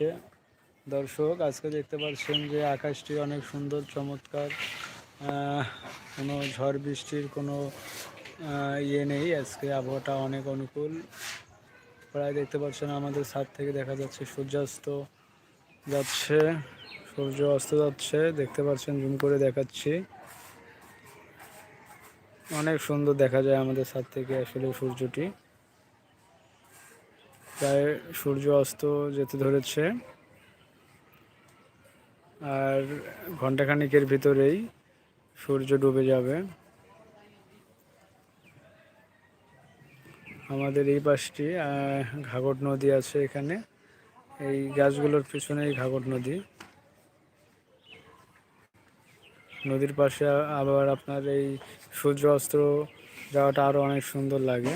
দর্শক, আজকে দেখতে পাচ্ছেন যে আকাশটি অনেক সুন্দর, চমৎকার। কোনো ঝড় বৃষ্টির কোনো ইয়ে নেই। আজকে আবহাওয়াটা অনেক অনুকূল। প্রায় দেখতে পাচ্ছেন আমাদের ছাদ থেকে দেখা যাচ্ছে সূর্যাস্ত যাচ্ছে, সূর্য অস্ত যাচ্ছে। দেখতে পাচ্ছেন, জুম করে দেখাচ্ছি। অনেক সুন্দর দেখা যায় আমাদের ছাদ থেকে আসলে সূর্যটি। প্রায় সূর্য অস্ত যেতে ধরেছে, আর ঘন্টাখানিকের ভিতরেই সূর্য ডুবে যাবে। আমাদের এই পাশটি ঘাঘট নদী আছে এখানে। এই গাছগুলোর পিছনেই ঘাঘট নদী। নদীর পাশে আবার আপনার এই সূর্য অস্ত যাওয়াটা আরও অনেক সুন্দর লাগে।